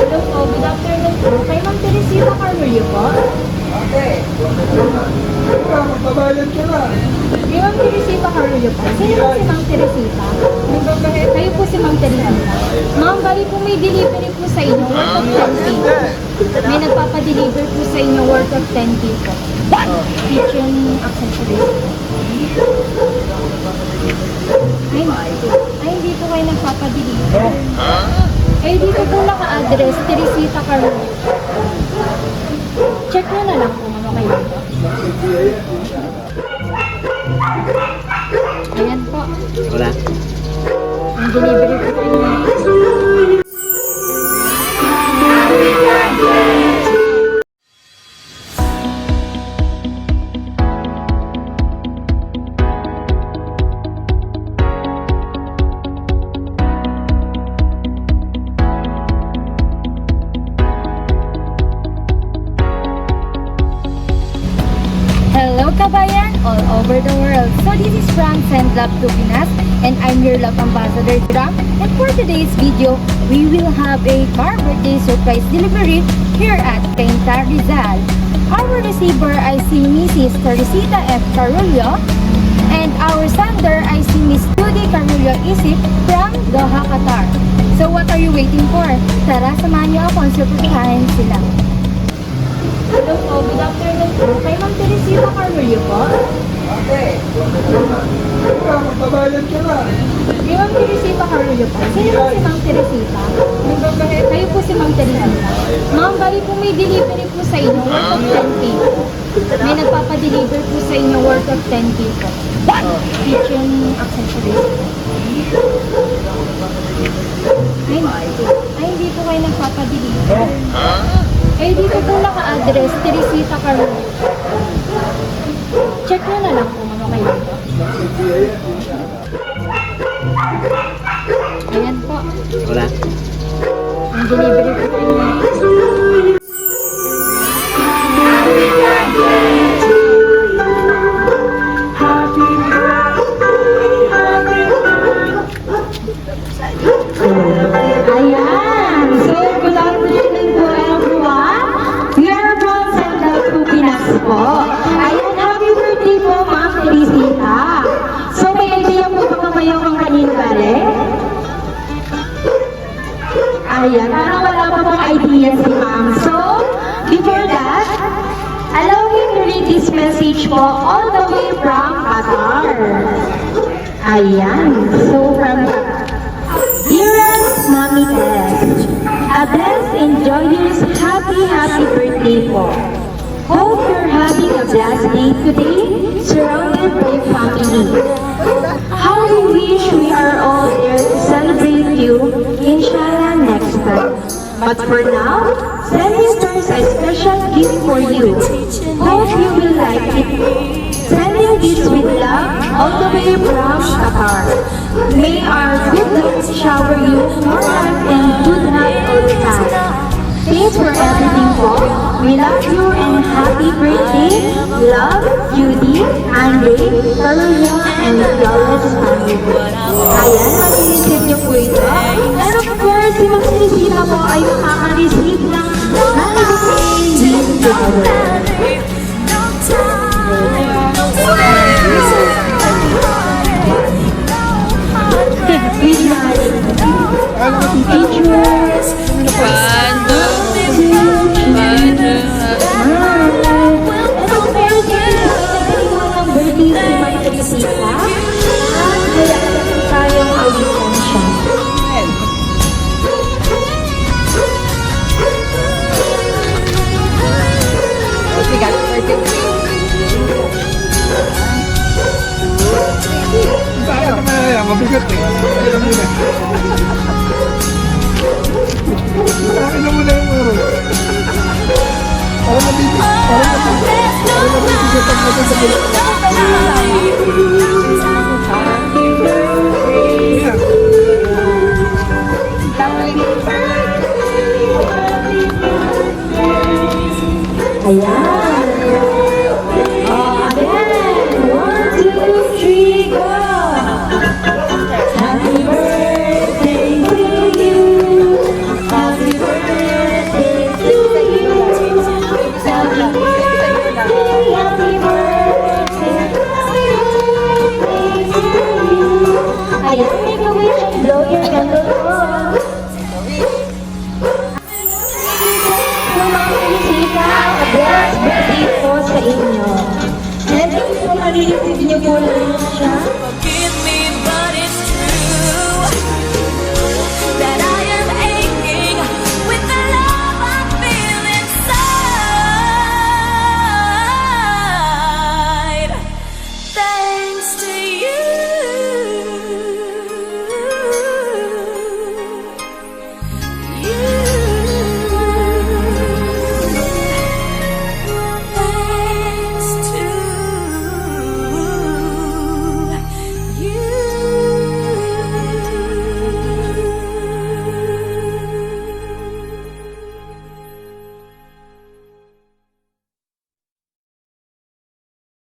Hello po, good afternoon po. Kay Ma'am Teresita Carmelio po. Okay. Magbabayad ka na. Kay Ma'am Teresita Carmelio po. Sino po si Ma'am Teresita? Kayo po si Ma'am Teresita. Ma'am, bali po may delivery po sa inyo worth of 10K po. May nagpapadeliver po sa inyo worth of 10K po. Kitchen accessories. Ay, hindi po kayo nagpapadeliver. Eh, dito po naka-address, Teresita Carmelio. Check nyo na lang kung ano kayo. Ayan po. Wala. Ang delivery po kayo. Hello kabayan all over the world. So this is from Send Love to Pinas and I'm your love ambassador Ram. And for today's video, we will have a car birthday surprise delivery here at Cainta, Rizal. Our receiver I see Mrs. Teresita F. Carolio and our sender I see Miss Judy Carolio Isip from Doha, Qatar. So what are you waiting for? Tara, samahan niyo ako ang surprisahin sila. Hello po, good afternoon po. Kay Ma'am Teresita Carmelio po. Okay. Magbabayad ka na. Kay Ma'am Teresita Carmelio po. Sino po si Ma'am Teresita? Kayo po si Ma'am Teresita. Ma'am, bali po may delivery po sa inyo worth of 10K po. May nagpapadeliver po sa inyo worth of 10K po. Kitchen accessories. Ay, hindi po kayo nagpapadeliver. Eh, dito po naka-address, Teresita Carmelio. Check nyo na lang kung ano kayo. Ayan po. Wala. Ang delivery po kayo. Ayan! So, good afternoon po everyone. We are from Send Love to Pinas po. Ayan, happy birthday po Ma'am Teresita. So, may idea po ba kayo kung kanino galing? Ayan, parang wala pa pong idea si Ma'am. So, before that, allow me to read this message po all the way from Qatar. Ayan, so from Dearest Mommy Tess, a blessed and joyous happy birthday po. Hope you're having a blessed day today, surrounded by family. How we wish we are all there to celebrate you, inshallah next time. But for now, Sending a special gift for you. Hope you will like it. Sending this with love all the way from Qatar. May our good luck shower you more love and good health all the time. Thanks for everything po. We love you and happy birthday. Love, Judy, Andre, Carolina, and Flores family. Ayan, mag-receive niyo po ito. And of course, si Ma'am Teresita po ay makaka-receive ng gift giveaway. Pictures. Mabigat eh. Alam mo na. Akin na muna yung oras. Parang nabibig. Parang nabibig ang natin sa bulat. Ayan. Happy birthday to you. Happy birthday. beautiful